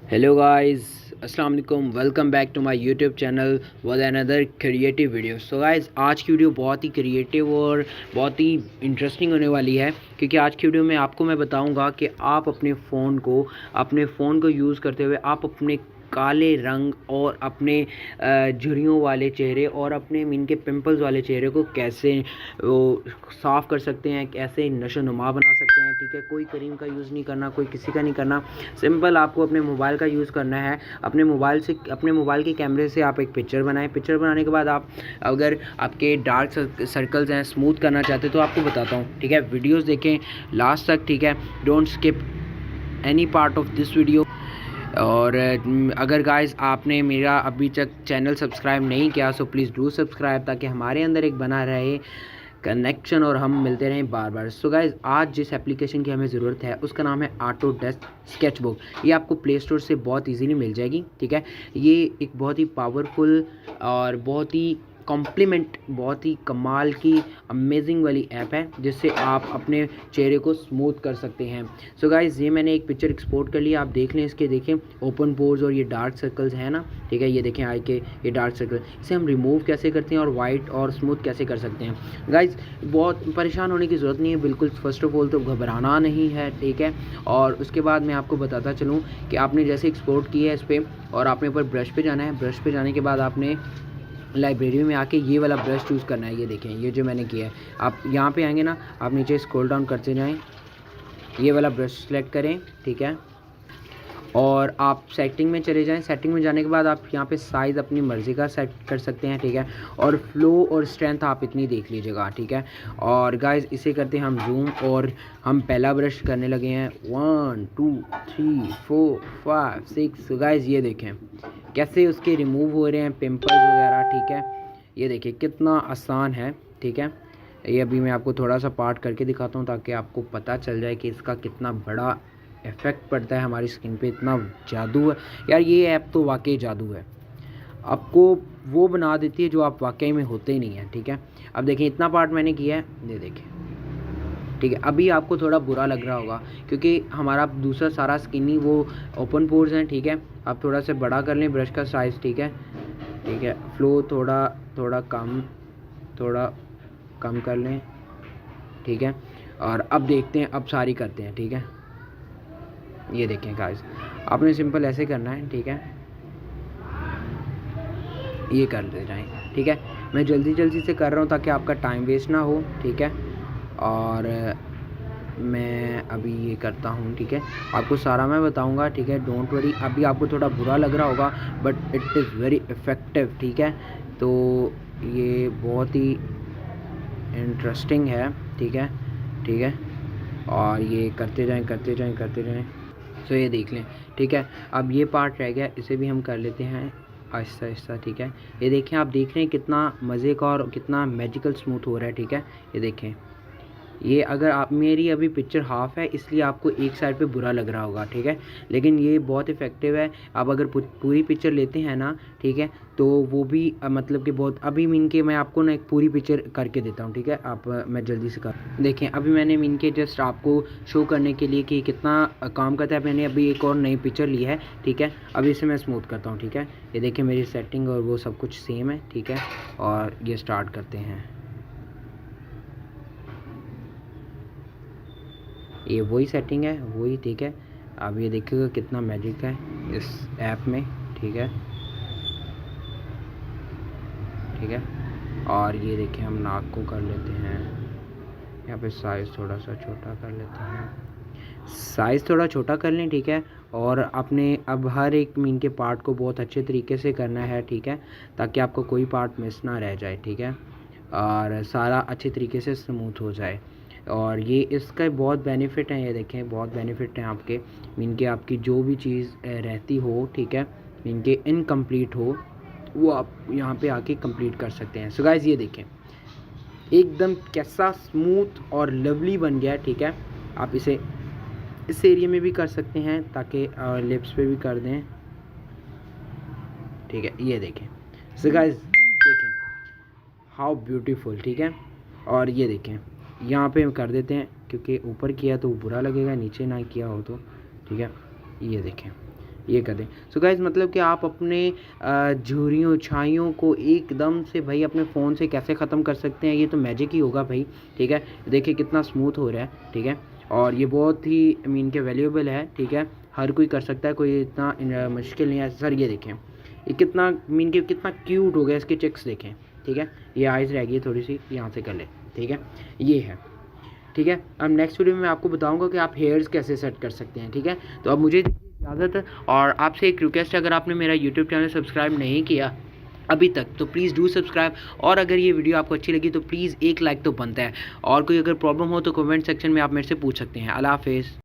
Hello guys, अस्सलाम वालेकुम। Welcome back to my YouTube channel with another creative video. So guys, आज की video बहुत ही क्रिएटिव और बहुत ही इंटरेस्टिंग होने वाली है, क्योंकि आज की वीडियो में आपको मैं बताऊंगा कि आप अपने फ़ोन को यूज़ करते हुए आप अपने काले रंग और अपने झुर्रियों वाले चेहरे और अपने मीन के पिंपल्स वाले चेहरे को कैसे वो साफ़ कर सकते हैं, कैसे नशोनुमा बना सकते हैं। ठीक है, कोई क्रीम का यूज़ नहीं करना, कोई किसी का नहीं करना। सिंपल आपको अपने मोबाइल का यूज़ करना है। अपने मोबाइल के कैमरे से आप एक पिक्चर बनाएं। पिक्चर बनाने के बाद आप अगर आपके डार्क सर्कल्स हैं स्मूथ करना चाहते हैं तो आपको बताता हूँ। ठीक है, वीडियोस देखें लास्ट तक। ठीक है, don't skip any part of this video. और अगर गाइस आपने मेरा अभी तक चैनल सब्सक्राइब नहीं किया सो प्लीज़ डू सब्सक्राइब, ताकि हमारे अंदर एक बना रहे कनेक्शन और हम मिलते रहें बार बार। सो गाइज, आज जिस एप्लीकेशन की हमें ज़रूरत है उसका नाम है ऑटोडेस्क स्केचबुक। ये आपको प्ले स्टोर से बहुत इजीली मिल जाएगी। ठीक है, ये एक बहुत ही पावरफुल और बहुत ही बहुत ही कमाल की अमेजिंग वाली ऐप है, जिससे आप अपने चेहरे को स्मूथ कर सकते हैं। सो गाइज, ये मैंने एक पिक्चर एक्सपोर्ट कर लिया, आप देख लें। इसके देखें ओपन पोर्स और ये डार्क सर्कल्स हैं ना। ठीक है, ये देखें आई के ये डार्क सर्कल, इसे हम रिमूव कैसे करते हैं और वाइट और स्मूथ कैसे कर सकते हैं। गाइज, बहुत परेशान होने की ज़रूरत नहीं है बिल्कुल। फर्स्ट ऑफ ऑल तो घबराना नहीं है। ठीक है, और उसके बाद मैं आपको बताता चलूँ कि आपने जैसे एक्सपोर्ट किया है इस पर, और आपने ऊपर ब्रश पे जाना है। ब्रश पे जाने के बाद आपने लाइब्रेरी में आके ये वाला ब्रश चूज़ करना है। ये देखें, ये जो मैंने किया है। आप यहाँ पे आएंगे ना, आप नीचे स्क्रॉल डाउन करते जाएं, ये वाला ब्रश सेलेक्ट करें। ठीक है, और आप सेटिंग में चले जाएं। सेटिंग में जाने के बाद आप यहाँ पे साइज़ अपनी मर्ज़ी का सेट कर सकते हैं। ठीक है, और फ्लो और स्ट्रेंथ आप इतनी देख लीजिएगा। ठीक है, और गाइस इसे करते हैं हम जूम, और हम पहला ब्रश करने लगे हैं। 1 2 3 4 5 6। गाइस ये देखें कैसे उसके रिमूव हो रहे हैं पिंपल्स वगैरह। ठीक है, ये देखिए कितना आसान है। ठीक है, ये अभी मैं आपको थोड़ा सा पार्ट करके दिखाता हूँ ताकि आपको पता चल जाए कि इसका कितना बड़ा इफ़ेक्ट पड़ता है हमारी स्किन पे। इतना जादू है यार, ये ऐप तो वाकई जादू है। आपको वो बना देती है जो आप वाकई में होते ही नहीं हैं। ठीक है, अब देखें इतना पार्ट मैंने किया है, ये देखें। ठीक है, अभी आपको थोड़ा बुरा लग रहा होगा क्योंकि हमारा दूसरा सारा स्किन ही वो ओपन पोर्स हैं। ठीक है, आप थोड़ा सा बड़ा कर लें ब्रश का साइज़। ठीक है, ठीक है, फ्लो थोड़ा कम कर लें। ठीक है, और अब देखते हैं, अब सारी करते हैं। ठीक है, ये देखें गाइस, आपने सिंपल ऐसे करना है। ठीक है, ये कर दे जाएँ। ठीक है, मैं जल्दी से कर रहा हूँ ताकि आपका टाइम वेस्ट ना हो। ठीक है, और मैं अभी ये करता हूँ। ठीक है, आपको सारा मैं बताऊँगा। ठीक है, डोंट वरी। अभी आपको थोड़ा बुरा लग रहा होगा but it is very effective. ठीक है, तो ये बहुत ही इंटरेस्टिंग है। ठीक है, ठीक है, और ये करते जाएं। तो ये देख लें। ठीक है, अब ये पार्ट रह गया, इसे भी हम कर लेते हैं आहिस्ता आहिस्ता। ठीक है, ये देखें, आप देख रहे हैं कितना मज़े का और कितना मैजिकल स्मूथ हो रहा है। ठीक है, ये देखें, ये अगर आप मेरी अभी पिक्चर हाफ़ है इसलिए आपको एक साइड पे बुरा लग रहा होगा। ठीक है, लेकिन ये बहुत इफ़ेक्टिव है। आप अगर पूरी पिक्चर लेते हैं ना, ठीक है, तो वो भी मतलब कि बहुत अभी मीन के मैं आपको ना एक पूरी पिक्चर करके देता हूँ। ठीक है, आप मैं जल्दी से कर देखें। अभी मैंने मीन के जस्ट आपको शो करने के लिए कि कितना काम करता है, मैंने अभी एक और नई पिक्चर ली है। ठीक है, अभी इसे मैं स्मूथ करता हूँ। ठीक है, ये देखें मेरी सेटिंग और वो सब कुछ सेम है। ठीक है, और ये स्टार्ट करते हैं। ये वही सेटिंग है वही। ठीक है, अब ये देखिएगा कितना मैजिक है इस ऐप में। ठीक है, ठीक है, और ये देखें हम नाक को कर लेते हैं यहाँ पे साइज़ थोड़ा सा छोटा कर लेते हैं। साइज़ थोड़ा छोटा कर लें। ठीक है, और आपने अब हर एक मीन के पार्ट को बहुत अच्छे तरीके से करना है। ठीक है, ताकि आपको कोई पार्ट मिस ना रह जाए। ठीक है, और सारा अच्छे तरीके से स्मूथ हो जाए। और ये इसका बहुत बेनिफिट है, ये देखें बहुत बेनिफिट हैं आपके मीन के आपकी जो भी चीज़ रहती हो। ठीक है, मीन के इनकम्प्लीट हो वो आप यहाँ पे आके कंप्लीट कर सकते हैं। सो गाइस, ये देखें एकदम कैसा स्मूथ और लवली बन गया है। ठीक है, आप इसे इस एरिया में भी कर सकते हैं ताकि लिप्स पे भी कर दें। ठीक है, ये देखें। सो गाइस देखें हाउ ब्यूटीफुल। ठीक है, और ये देखें यहाँ पे कर देते हैं क्योंकि ऊपर किया तो बुरा लगेगा, नीचे ना किया हो तो। ठीक है, ये देखें ये कर दें। सो गाइज़ मतलब कि आप अपने झुर्रियों छाइयों को एकदम से भाई अपने फ़ोन से कैसे ख़त्म कर सकते हैं, ये तो मैजिक ही होगा भाई, ठीक है। देखिए कितना स्मूथ हो रहा है, ठीक है, और ये बहुत ही आई मीन के वैल्यूएबल है, ठीक है, हर कोई कर सकता है, कोई इतना मुश्किल नहीं है सर। ये देखें ये कितना मीन के कितना क्यूट हो गया, इसके चेक्स देखें, ठीक है। ये आइज़ रह गई थोड़ी सी, यहाँ से कर ले, ठीक है, ये है, ठीक है। अब नेक्स्ट वीडियो में मैं आपको बताऊंगा कि आप हेयर्स कैसे सेट कर सकते हैं, ठीक है। तो अब मुझे इजाज़त, और आपसे एक रिक्वेस्ट है, अगर आपने मेरा यूट्यूब चैनल सब्सक्राइब नहीं किया अभी तक तो प्लीज़ डू सब्सक्राइब, और अगर ये वीडियो आपको अच्छी लगी तो प्लीज़ एक लाइक तो बनता है, और कोई अगर प्रॉब्लम हो तो कमेंट सेक्शन में आप मेरे से पूछ सकते हैं। अल्लाह हाफिज़।